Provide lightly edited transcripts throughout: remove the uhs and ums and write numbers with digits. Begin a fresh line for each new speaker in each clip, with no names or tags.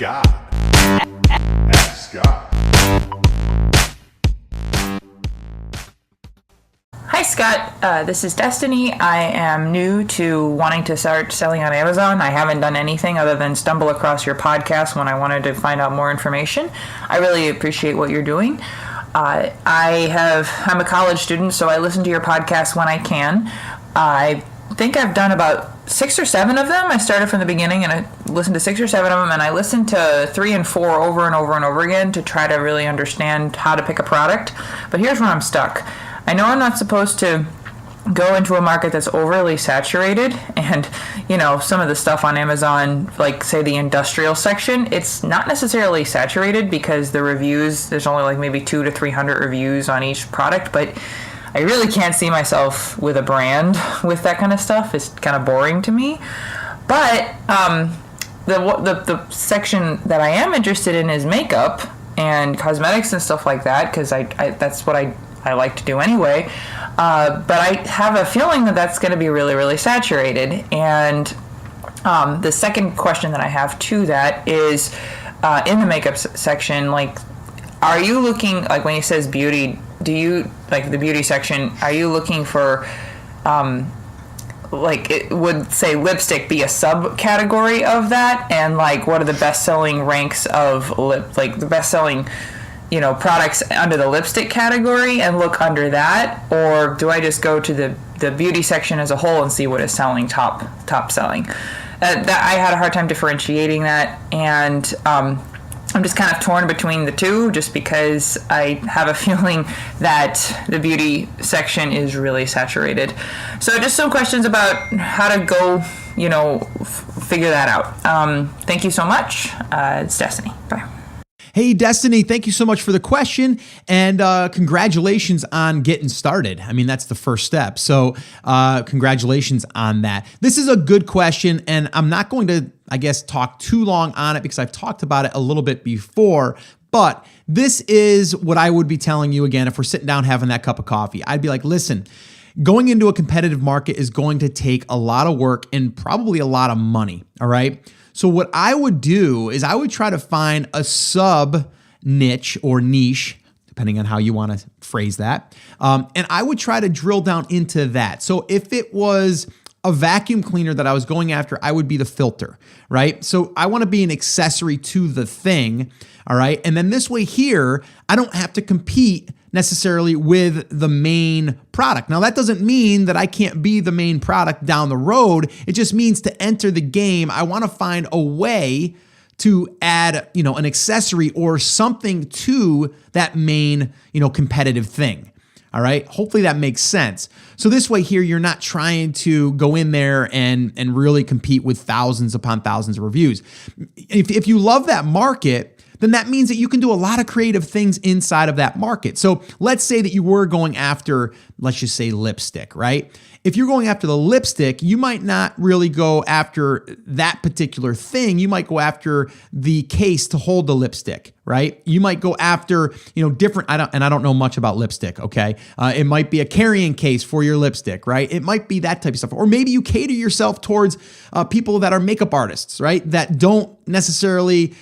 God. Ask God.
Hi Scott, this is Destiny. I am new to wanting to start selling on Amazon. I haven't done anything other than stumble across your podcast when I wanted to find out more information. I really appreciate what you're doing. I'm a college student, so I listen to your podcast when I can. I think I've done about 6 or 7 of them. I started from the beginning and I listened to 6 or 7 of them, and I listened to 3 and 4 over and over and over again to try to really understand how to pick a product. But here's where I'm stuck. I know I'm not supposed to go into a market that's overly saturated, and some of the stuff on Amazon, like say the industrial section, it's not necessarily saturated because the reviews, there's only like maybe 200 to 300 reviews on each product, but I really can't see myself with a brand with that kind of stuff. It's kind of boring to me. But the section that I am interested in is makeup and cosmetics and stuff like that, because that's what I like to do anyway. But I have a feeling that that's going to be really, really saturated. And the second question that I have to that is in the makeup section, like, are you looking, like when he says beauty, do you, like the beauty section, are you looking for, like it would say lipstick be a subcategory of that? And like, what are the best-selling ranks of the best-selling products under the lipstick category and look under that? Or do I just go to the beauty section as a whole and see what is selling top selling? That I had a hard time differentiating that, and I'm just kind of torn between the two, just because I have a feeling that the beauty section is really saturated. So just some questions about how to go, figure that out. Thank you so much. It's Destiny. Bye.
Hey, Destiny, thank you so much for the question, and congratulations on getting started. I mean, that's the first step. So congratulations on that. This is a good question, and I'm not going to, talk too long on it because I've talked about it a little bit before, but this is what I would be telling you again if we're sitting down having that cup of coffee. I'd be like, listen, going into a competitive market is going to take a lot of work and probably a lot of money, all right? So what I would do is I would try to find a sub niche or niche, depending on how you want to phrase that. And I would try to drill down into that. So if it was a vacuum cleaner that I was going after, I would be the filter, right? So I want to be an accessory to the thing, all right? And then this way here, I don't have to compete necessarily with the main product. Now, that doesn't mean that I can't be the main product down the road. It just means to enter the game, I want to find a way to add, an accessory or something to that main, competitive thing. All right. Hopefully that makes sense. So this way here, you're not trying to go in there and really compete with thousands upon thousands of reviews. If you love that market, then that means that you can do a lot of creative things inside of that market. So let's say that you were going after, let's just say lipstick, right? If you're going after the lipstick, you might not really go after that particular thing. You might go after the case to hold the lipstick, right? You might go after, different, I don't know much about lipstick, okay? It might be a carrying case for your lipstick, right? It might be that type of stuff. Or maybe you cater yourself towards people that are makeup artists, right? That don't necessarily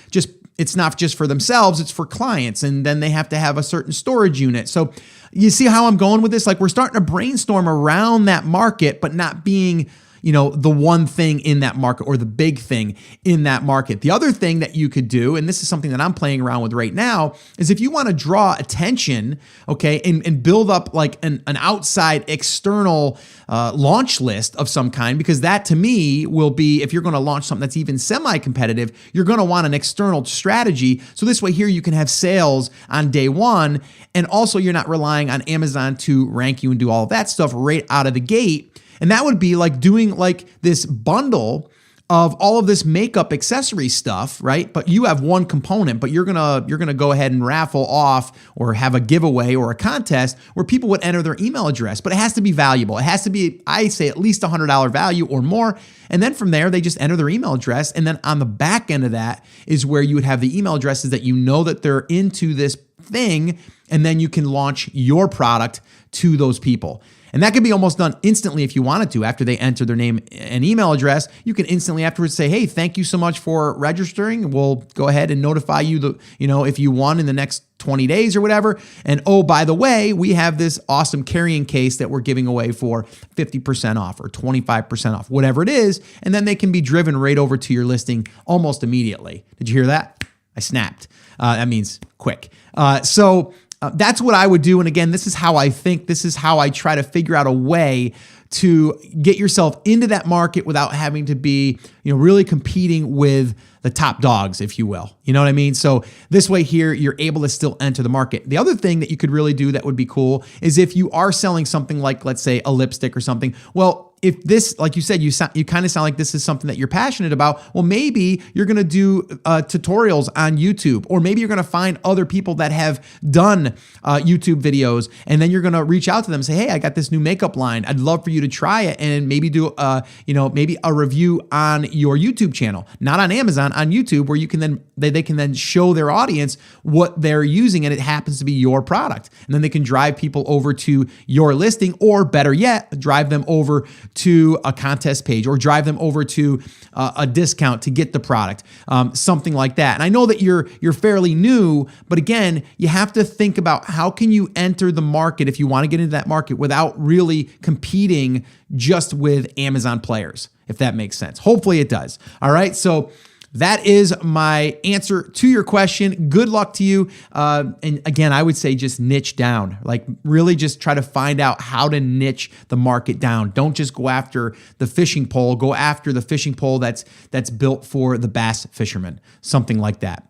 it's not just for themselves, it's for clients, and then they have to have a certain storage unit. So you see how I'm going with this? Like, we're starting to brainstorm around that market, but not being, the one thing in that market or the big thing in that market. The other thing that you could do, and this is something that I'm playing around with right now, is if you want to draw attention, okay, and build up like an outside external launch list of some kind, because that to me will be, if you're going to launch something that's even semi-competitive, you're going to want an external strategy. So this way here, you can have sales on day one, and also you're not relying on Amazon to rank you and do all of that stuff right out of the gate. And that would be like doing like this bundle of all of this makeup accessory stuff, right? But you have one component, but you're gonna go ahead and raffle off or have a giveaway or a contest where people would enter their email address. But it has to be valuable. It has to be, I say, at least $100 value or more. And then from there, they just enter their email address. And then on the back end of that is where you would have the email addresses that that they're into this thing, and then you can launch your product to those people. And that can be almost done instantly if you wanted to. After they enter their name and email address, you can instantly afterwards say, hey, thank you so much for registering. We'll go ahead and notify you if you won in the next 20 days or whatever. And oh, by the way, we have this awesome carrying case that we're giving away for 50% off or 25% off, whatever it is. And then they can be driven right over to your listing almost immediately. Did you hear that? I snapped. That means quick. That's what I would do. And again, this is how I think. This is how I try to figure out a way to get yourself into that market without having to be, really competing with the top dogs, if you will. You know what I mean? So this way here, you're able to still enter the market. The other thing that you could really do that would be cool is if you are selling something like, let's say, a lipstick or something. Well, if this, like you said, you kind of sound like this is something that you're passionate about, well, maybe you're going to do tutorials on YouTube, or maybe you're going to find other people that have done YouTube videos, and then you're going to reach out to them and say, hey, I got this new makeup line. I'd love for you to try it, and maybe do maybe a review on your YouTube channel, not on Amazon, on YouTube, where you can then they can then show their audience what they're using, and it happens to be your product, and then they can drive people over to your listing, or better yet, drive them over to a contest page, or drive them over to a discount to get the product, something like that. And I know that you're fairly new, but again, you have to think about how can you enter the market if you want to get into that market without really competing just with Amazon players, if that makes sense. Hopefully it does. All right. So that is my answer to your question. Good luck to you. And again, I would say just niche down. Like really just try to find out how to niche the market down. Don't just go after the fishing pole. Go after the fishing pole that's built for the bass fisherman, something like that.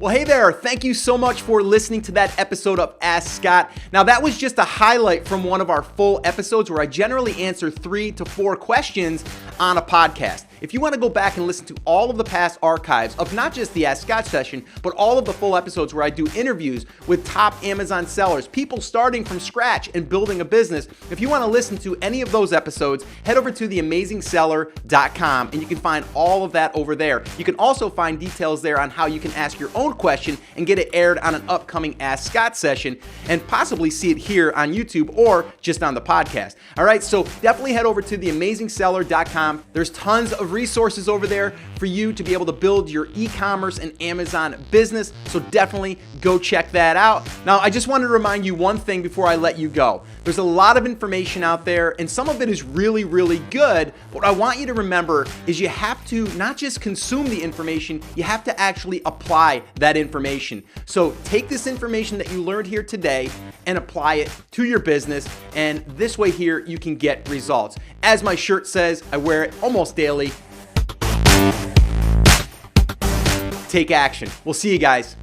Well, hey there. Thank you so much for listening to that episode of Ask Scott. Now, that was just a highlight from one of our full episodes where I generally answer 3 to 4 questions on a podcast. If you want to go back and listen to all of the past archives of not just the Ask Scott session, but all of the full episodes where I do interviews with top Amazon sellers, people starting from scratch and building a business, if you want to listen to any of those episodes, head over to theamazingseller.com and you can find all of that over there. You can also find details there on how you can ask your own question and get it aired on an upcoming Ask Scott session, and possibly see it here on YouTube or just on the podcast. All right, so definitely head over to theamazingseller.com. There's tons of resources over there for you to be able to build your e-commerce and Amazon business, so definitely go check that out. Now, I just wanted to remind you one thing before I let you go. There's a lot of information out there, and some of it is really, really good. What I want you to remember is you have to not just consume the information, you have to actually apply that information. So take this information that you learned here today and apply it to your business, and this way here you can get results. As my shirt says, I wear it almost daily. Take action. We'll see you guys.